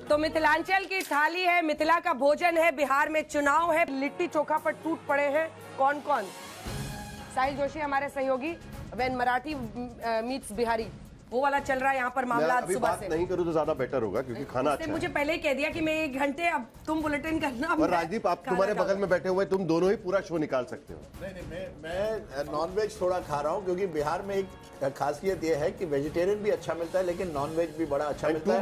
तो मिथिलांचल की थाली है, मिथिला का भोजन है, बिहार में चुनाव है, लिट्टी चोखा पर टूट पड़े हैं कौन कौन। साहिल जोशी हमारे सहयोगी, व्हेन मराठी मीट्स बिहारी, वो वाला चल रहा है यहाँ पर मामला आज सुबह से। नहीं करूँ तो ज्यादा बेटर होगा क्योंकि खाना अच्छा है। मुझे पहले ही कह दिया कि मैं 1 घंटे, अब तुम बुलेटिन करना। और राजदीप, आप तुम्हारे बगल में बैठे हुए तुम दोनों ही पूरा शो निकाल सकते हो। नहीं, मैं नॉनवेज थोड़ा खा रहा हूँ क्योंकि बिहार में एक खासियत ये है कि वेजिटेरियन भी अच्छा मिलता है लेकिन नॉनवेज भी बड़ा अच्छा मिलता है।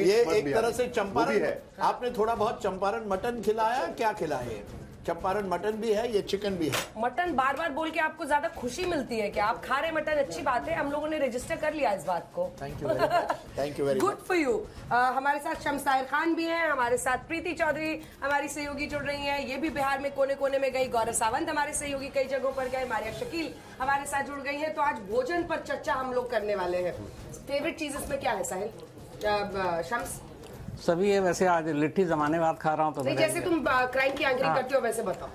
ये एक तरह से चंपारण है। आपने थोड़ा बहुत चंपारण मटन खिलाया, क्या खिलाया? चंपारण मटन भी है, ये चिकन भी है। मटन बार बार बोल के आपको ज्यादा खुशी मिलती है क्या? आप खा रहे मटन, अच्छी बात है, हम लोगों ने रजिस्टर कर लिया इस बात को। Thank you very much, thank you very much. Good for you. हमारे साथ शमशायर खान भी हैं, हमारे साथ प्रीति चौधरी हमारी सहयोगी जुड़ रही हैं, ये भी बिहार में कोने कोने में गई। गौरव सावंत हमारे सहयोगी कई जगहों पर गए, मारिया शकील हमारे साथ जुड़ गई है। तो आज भोजन पर चर्चा हम लोग करने वाले हैं। फेवरेट चीज इसमें क्या है साहिल? शम्स सभी है वैसे, आज लिट्टी जमाने बाद खा रहा हूँ तो जैसे तुम क्राइम की एंकरिंग करते हो वैसे बताओ।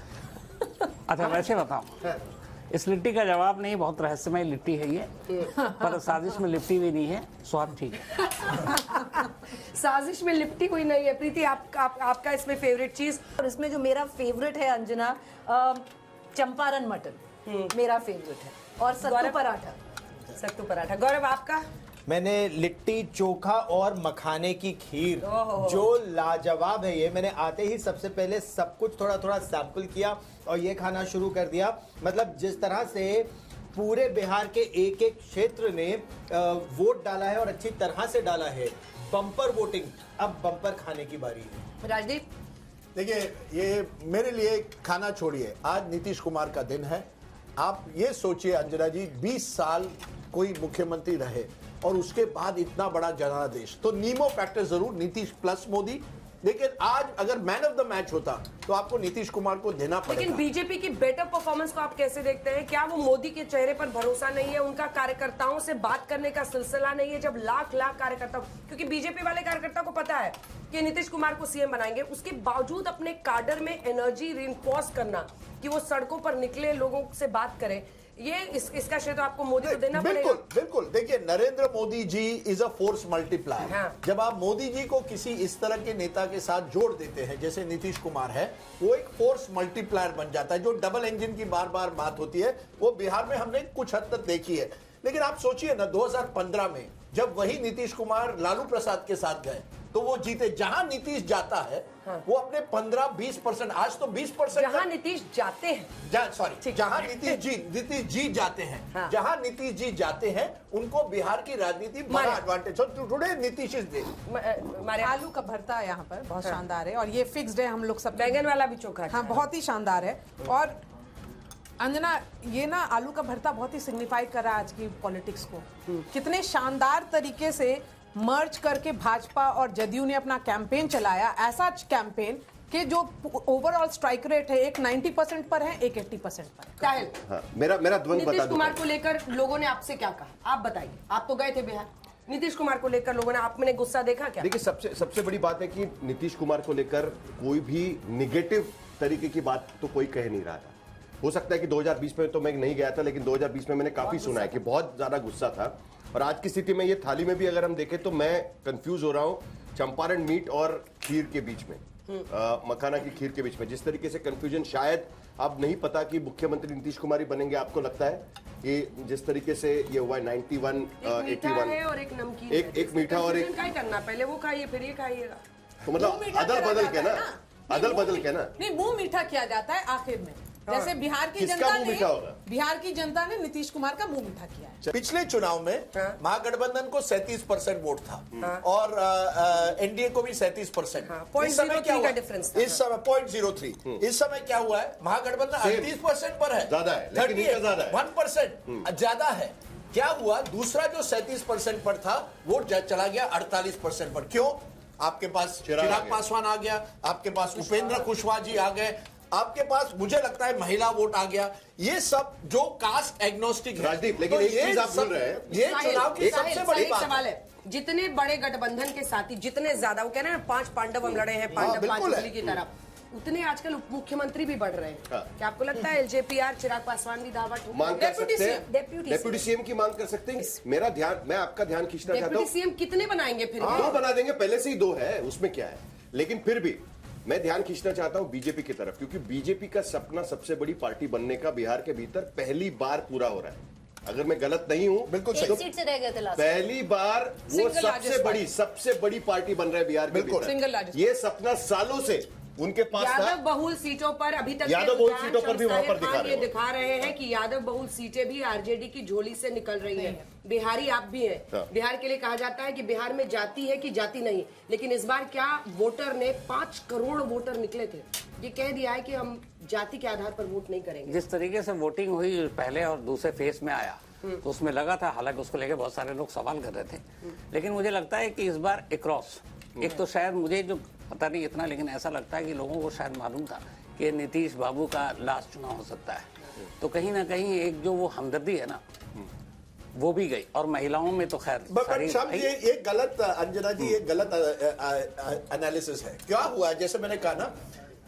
अच्छा वैसे बताओ। इस लिट्टी का जवाब नहीं, बहुत रहस्यमय लिट्टी है ये, पर साजिश में लिपटी भी नहीं है, स्वाद ठीक है। साजिश में लिपटी हुई नहीं है। प्रीति आपका इसमें फेवरेट चीज? और इसमें जो मेरा फेवरेट है अंजना, चंपारण मटन मेरा फेवरेट है, और सत्तू पराठा। सत्तू पराठा। गौरव आपका? मैंने लिट्टी चोखा और मखाने की खीर, जो लाजवाब है। ये मैंने आते ही सबसे पहले सब कुछ थोड़ा थोड़ा सैंपल किया और ये खाना शुरू कर दिया। मतलब जिस तरह से पूरे बिहार के एक एक क्षेत्र ने वोट डाला है और अच्छी तरह से डाला है, बम्पर वोटिंग, अब बम्पर खाने की बारी है। राजदीप? देखिए, ये मेरे लिए खाना छोड़िए, आज नीतीश कुमार का दिन है। आप ये सोचिए अंजना जी, 20 साल कोई मुख्यमंत्री रहे और उसके बाद इतना बड़ा जनादेश, तो नीमो फैक्टर जरूर, नीतीश प्लस मोदी। लेकिन आज अगर मैन ऑफ द मैच होता तो आपको नीतीश कुमार को देना पड़ेगा। लेकिन बीजेपी की बेटर परफॉर्मेंस को आप कैसे देखते हैं? क्या वो मोदी के चेहरे पर भरोसा नहीं है? उनका कार्यकर्ताओं से बात करने का सिलसिला नहीं है? जब लाख लाख कार्यकर्ता, क्योंकि बीजेपी वाले कार्यकर्ता को पता है कि नीतीश कुमार को सीएम बनाएंगे, उसके बावजूद अपने काडर में एनर्जी रिइंफोर्स करना कि वो सड़कों पर निकले, लोगों से बात करें, ये इसका श्रेय तो आपको मोदी को देना पड़ेगा। बिल्कुल बिल्कुल। देखिए, Narendra Modi ji is a force multiplier. हाँ। जब आप मोदी जी को किसी इस तरह के नेता के साथ जोड़ देते हैं जैसे नीतीश कुमार है, वो एक फोर्स मल्टीप्लायर बन जाता है। जो डबल इंजन की बार बार बात होती है वो बिहार में हमने कुछ हद तक देखी है। लेकिन आप सोचिए ना, 2015 में जब वही नीतीश कुमार लालू प्रसाद के साथ गए तो वो जीते। जहां नीतीश जाता है वो अपने 15-20%, आज तो 20%, जहां नीतीश जाते हैं, जहां नीतीश जी जाते हैं, हाँ। जहां नीतीश जी जाते हैं उनको बिहार की राजनीति बड़ा advantage. Today Nitish is there. आलू का भरता यहाँ पर बहुत शानदार है और ये फिक्स्ड है, हम लोग सब। बैंगन वाला भी चोखा। हाँ, बहुत ही शानदार है। और अंजना, ये ना आलू का भरता बहुत ही सिग्निफाई कर रहा है आज की पॉलिटिक्स को। कितने शानदार तरीके से मर्ज करके भाजपा और जदयू ने अपना कैंपेन चलाया, ऐसा कैंपेन कि जो ओवरऑल स्ट्राइक रेट है एक 90% पर है, एक 80% पर है। हाँ, मेरा द्वंद बता नीतीश कुमार को लेकर लोगों ने आपसे क्या कहा, आप बताइए। आप तो गए थे बिहार, नीतीश कुमार को लेकर लोगों ने, आप मैंने गुस्सा देखा क्या? देखिए, सबसे बड़ी बात है कि नीतीश कुमार को लेकर कोई भी निगेटिव तरीके की बात तो कोई कह नहीं रहा था। हो सकता है कि 2020 में तो मैं नहीं गया था, लेकिन 2020 में मैंने काफी सुना है कि बहुत ज्यादा गुस्सा था। और आज की स्थिति में ये थाली में भी अगर हम देखें तो मैं कंफ्यूज हो रहा हूं चंपारण मीट और खीर के बीच में, मखाना की खीर के बीच में। जिस तरीके से कंफ्यूजन, शायद अब नहीं पता कि मुख्यमंत्री नीतीश कुमार ही बनेंगे। आपको लगता है कि जिस तरीके से ये हुआ 91, 81 है और एक नमकीन, एक मीठा और एक, क्या करना, पहले वो खाइए फिर ये खाइएगा। तो मतलब अदल बदल के ना, अदल बदल के ना, नहीं, मुंह मीठा किया जाता है आखिर में। जैसे बिहार की जनता ने नीतीश कुमार का मुंह मीठा किया है। पिछले चुनाव में महागठबंधन को 37% वोट था और एनडीए को भी 37%। इस समय क्या हुआ? इस समय 0.03। इस समय क्या हुआ है? महागठबंधन 38% पर है, ज्यादा है, लेकिन इनका ज्यादा है, 1% ज्यादा है। क्या हुआ? दूसरा जो 37% पर था वो चला गया 48% पर। क्यों? आपके पास चिराग पासवान आ गया, आपके पास उपेंद्र कुशवाहा जी आ गए, आपके पास मुझे लगता है महिला वोट आ गया। ये सब जो कास्ट एग्नोस्टिक है। राजदीप, लेकिन एक चीज आप भूल रहे हैं, ये चुनाव की सबसे बड़ी बात सवाल है। जितने बड़े गठबंधन के साथी, जितने ज्यादा, वो कह रहे हैं 5 पांडव हम लड़े हैं, पांडव 5 उंगली की तरफ, उतने आजकल उप मुख्यमंत्री भी बढ़ रहे हैं। हाँ। क्या आपको लगता है एलजेपीआर चिराग पासवान भी दावा ठोक मांग कर सकते हैं, डेप्यूटी डेप्यूटी सीएम की मांग कर सकते हैं। मेरा ध्यान, मैं आपका ध्यान खींचना चाहता डेप्यूटी हूँ, सीएम कितने बनाएंगे फिर? दो बना देंगे, पहले से ही दो है, उसमें क्या है। लेकिन फिर भी मैं ध्यान खींचना चाहता हूं बीजेपी की तरफ, क्योंकि बीजेपी का सपना सबसे बड़ी पार्टी बनने का बिहार के भीतर पहली बार पूरा हो रहा है। अगर मैं गलत नहीं हूं, बिल्कुल एक सही। सीट से रह गए थे लास्ट। पहली बार वो Single largest सबसे बड़ी पार्टी बन रहा है बिहार के बिल्कुल। भीतर। Single largest। ये सपना सालों से उनके पास था। यादव बहुल सीटों पर अभी तक यादव के बहुल रुझान सीटों पर भी वहां पर शमशाद दिखा खान रहे ये हो। दिखा रहे हैं कि यादव बहुल सीटें भी आरजेडी की झोली से निकल रही हैं। बिहारी आप भी हैं। हाँ। बिहार के लिए कहा जाता है कि बिहार में जाति है कि जाति नहीं, लेकिन इस बार क्या वोटर ने 5 करोड़ वोटर निकले थे, ये कह दिया है कि हम जाति के आधार पर वोट नहीं करेंगे। जिस तरीके से वोटिंग हुई पहले और दूसरे फेज में आया तो उसमें लगा था, हालांकि उसको लेकर बहुत सारे लोग सवाल कर रहे थे, लेकिन मुझे लगता है कि इस बार अक्रॉस, एक तो शायद मुझे जो पता नहीं इतना, लेकिन ऐसा लगता है कि लोगों को शायद मालूम था कि नीतीश बाबू का लास्ट चुनाव हो सकता है, तो कहीं ना कहीं एक जो वो हमदर्दी है ना वो भी गई। और महिलाओं में तो खैर बट शाम जी, ये गलत, अंजना जी, ये गलत एनालिसिस है। क्या हुआ, जैसे मैंने कहा ना,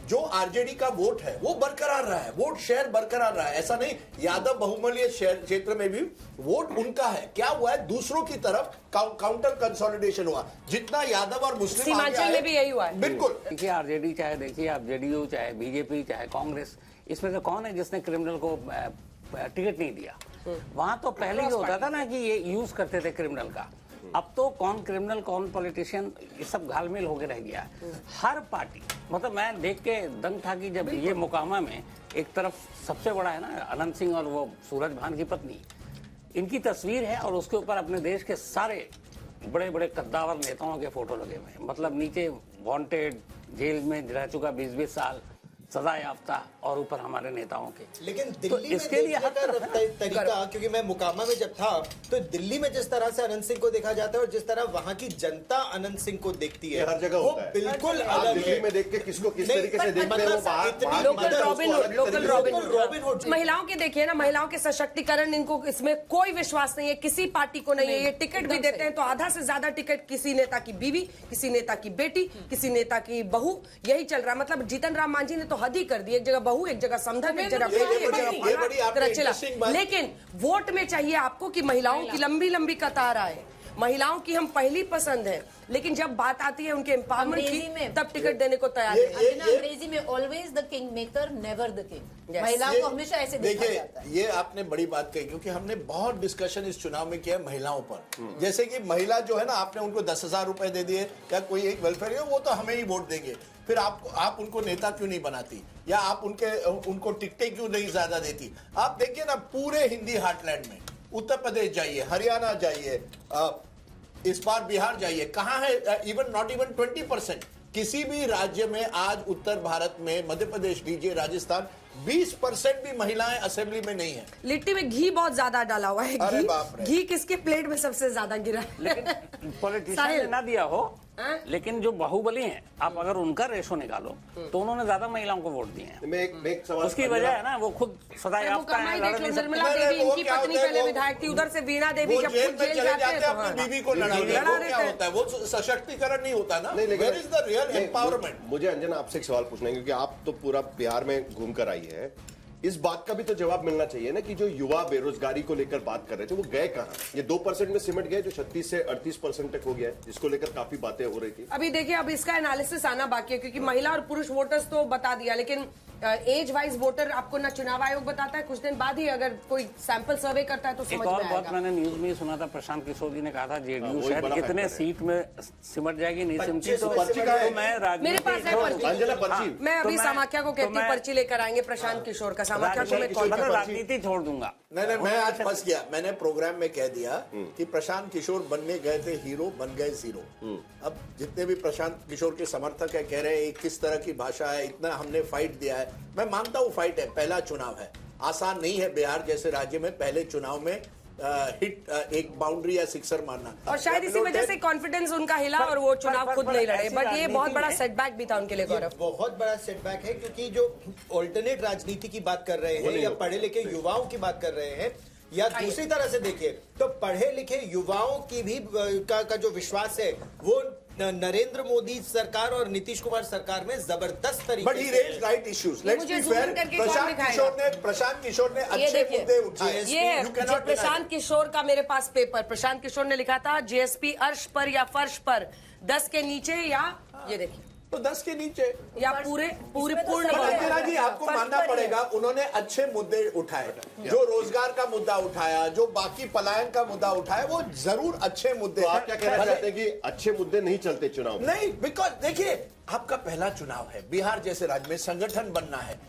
जो आरजेडी का वोट है वो बरकरार रहा है, वोट शेयर बरकरार रहा है। ऐसा नहीं, यादव बहुमूल्य क्षेत्र में भी वोट उनका है। क्या हुआ है, दूसरों की तरफ काउंटर कंसोलिडेशन हुआ। जितना यादव और मुस्लिम सीमांचल में भी यही हुआ है। बिल्कुल। देखिए आरजेडी चाहे देखिए आप जेडीयू चाहे बीजेपी चाहे कांग्रेस, इसमें से कौन है जिसने क्रिमिनल को टिकट नहीं दिया? वहां तो पहले ही होता था ना कि ये यूज करते थे क्रिमिनल का। अब तो कौन क्रिमिनल कौन पॉलिटिशियन, ये सब घालमेल होके रह गया है। हर पार्टी, मतलब मैं देख के दंग था कि जब ये मोकामा में एक तरफ सबसे बड़ा है ना अनंत सिंह और वो सूरज भान की पत्नी, इनकी तस्वीर है और उसके ऊपर अपने देश के सारे बड़े बड़े कद्दावर नेताओं के फोटो लगे हुए हैं। मतलब नीचे वांटेड, जेल में रह चुका 20-20 साल, सजा याफ्ता, और ऊपर हमारे नेताओं के। लेकिन तो दिल्ली में इसके लिए हर तरफ है ना। तरीका, क्योंकि मैं मुकामा में जब था तो दिल्ली में जिस तरह से अनंत सिंह को देखा जाता है और जिस तरह वहां की जनता अनंत सिंह को देखती है, ये हर जगह वो होता है। बिल्कुल आप अलग दिल्ली है। में देख के किसको किस नहीं, तरीके से पर देखते हैं, वो मतलब बाहर इतनी बाहर लोकल भीतर रॉबिन उसको हुड, अलग लोकल तरीके से रॉबिन देखते हैं। Robin hood. महिलाओं के देखिए ना, महिलाओं के सशक्तिकरण, इनको इसमें कोई विश्वास नहीं है, किसी पार्टी को नहीं है। ये टिकट भी देते हैं तो आधा से ज्यादा टिकट किसी नेता की बीवी, किसी नेता की बेटी, किसी नेता की बहू, यही चल रहा है। मतलब जीतन राम मांझी ने तो हद ही कर दी, एक जगह बहू, एक जगह समधन, एक जगह ये बेटी, एक बड़ी- जगह ये बड़ी फलाना, आपने तरह चला। interesting बात- लेकिन वोट में चाहिए आपको कि महिलाओं की लंबी लंबी कतार आए। महिलाओं की हम पहली पसंद है, लेकिन जब बात आती है उनके एम्पावरमेंट अंग्रेजी की, में- तब टिकट देने को तैयार ये- है। अंजना, अंग्रेजी में always the king maker never the king. Yes. महिलाओं को हमेशा ऐसे देखा देखिए, जाता है। ये आपने बड़ी बात कही, क्योंकि हमने बहुत डिस्कशन इस चुनाव में किया है महिलाओं पर। जैसे कि महिला जो है ना, आपने उनको 10,000 रुपए दे दिए या कोई एक वेलफेयर है, वो तो हमें ही वोट देंगे, फिर आप उनको नेता क्यों नहीं बनाती, या आप उनको टिकटें क्यों नहीं ज्यादा देती? आप देखिए ना, पूरे हिंदी हार्टलैंड में उत्तर प्रदेश जाइए, हरियाणा जाइए, इस बार बिहार जाइए, कहाँ है इवन नॉट इवन 20%। किसी भी राज्य में आज उत्तर भारत में, मध्य प्रदेश लीजिए, राजस्थान, 20% भी महिलाएं असेंबली में नहीं है। लिट्टी में घी बहुत ज्यादा डाला हुआ है। अरे बाप रे। घी किसके प्लेट में सबसे ज्यादा गिरा है? लेकिन पॉलिटिशियन ने साहिल। ना दिया हो, हाँ? लेकिन जो बाहुबली हैं, आप अगर उनका रेशो निकालो तो उन्होंने ज्यादा महिलाओं को वोट दिए हैं। मैं एक सवाल, उसकी वजह है ना, वो खुद सदा वो याफ्ता कमाई है, देख लड़ लो, नहीं सकती। निर्मला नहीं, देवी वो इनकी क्या पत्नी होता है, पहले वो- विधायक थी, उधर से वीणा देवी वो जब जेल खुद में जेल चले जाते जाते हैं हैं, तो अपनी हाँ। बीवी को लड़ाते हैं, लड़ा वो देते क्या हैं। होता है? वो सशक्तिकरण नहीं होता ना। नहीं, लेकिन वेयर इज द रियल नहीं, एम्पावरमेंट? मुझे अंजना आपसे एक सवाल पूछना है, क्योंकि आप तो पूरा बिहार में घूम कर आई है। इस बात का भी तो जवाब मिलना चाहिए ना कि जो युवा बेरोजगारी को लेकर बात कर रहे थे, वो गए कहाँ? ये 2% में सिमट गए, जो 36 से 38% तक हो गया है, जिसको लेकर काफी बातें हो रही थी। अभी देखिए, अब इसका एनालिसिस आना बाकी है, क्योंकि महिला और पुरुष वोटर्स तो बता दिया, लेकिन एज वाइज वोटर आपको ना चुनाव आयोग बताता है, कुछ दिन बाद ही अगर कोई सैंपल सर्वे करता है तो एक समझ और में बात आएगा। मैंने न्यूज में ही सुना था, प्रशांत किशोर जी ने कहा था जेडीयू वही शायद बड़ा कितने फैक्टर है। सीट में सिमट जाएगी, नहीं सिमटी, तो पर्ची का है। तो मैं मेरे राजनीति पास है पर्ची। अंजना, पर्ची। मैं अभी तो समाख्या को कहती हूँ पर्ची लेकर आएंगे प्रशांत किशोर का। समाख्या को मैं कॉल मतलब कर राजनीति छोड़ दूंगा। नहीं, मैं आज फंस गया। मैंने प्रोग्राम में कह दिया कि प्रशांत किशोर बनने गए थे हीरो, बन गए जीरो। अब जितने भी प्रशांत किशोर के समर्थक है, कह रहे हैं किस तरह की भाषा है, इतना हमने फाइट दिया है। मैं मानता हूँ फाइट है, पहला चुनाव है, आसान नहीं है बिहार जैसे राज्य में पहले चुनाव में हिट एक बाउंड्री या सिक्सर मारना। और शायद इसी वजह से कॉन्फिडेंस उनका हिला और वो चुनाव खुद नहीं लड़े, बट ये बहुत बड़ा सेटबैक भी था उनके लिए। गौरव, बहुत बड़ा सेटबैक है, क्योंकि जो ऑल्टरनेट राजनीति की बात कर रहे हैं या पढ़े लिखे युवाओं की बात कर रहे हैं, या दूसरी तरह से देखिए तो पढ़े लिखे युवाओं की भी का जो विश्वास है वो नरेंद्र मोदी सरकार और नीतीश कुमार सरकार में जबरदस्त तरीके but he raise right issues. Let's मुझे बी zoom फेयर, in करके कौन प्रशांत किशोर ने ये अच्छे देखिए, मुद्दे उठाए। ये है You cannot deny Prashant Kishor का मेरे पास पेपर, प्रशांत किशोर ने लिखा था जीएसपी अर्श पर या फर्श पर 10 के नीचे या ये देखिए तो 10 के नीचे। या पूरे पूरे इसमें तो पूर्ण सही पर है। अंजना जी आपको फर्स्ट मानना पर ही पड़ेगा उन्होंने अच्छे मुद्दे उठाए, जो रोजगार का मुद्दा उठाया, जो बाकी पलायन का मुद्दा उठाया, वो जरूर अच्छे मुद्दे तो हैं। आप क्या कहना चाहते हैं कि अच्छे मुद्दे नहीं चलते चुनाव में? नहीं, बिकॉज देखिए आपका पहला चुनाव है, बिहार जैसे राज्य में संगठन बनना है,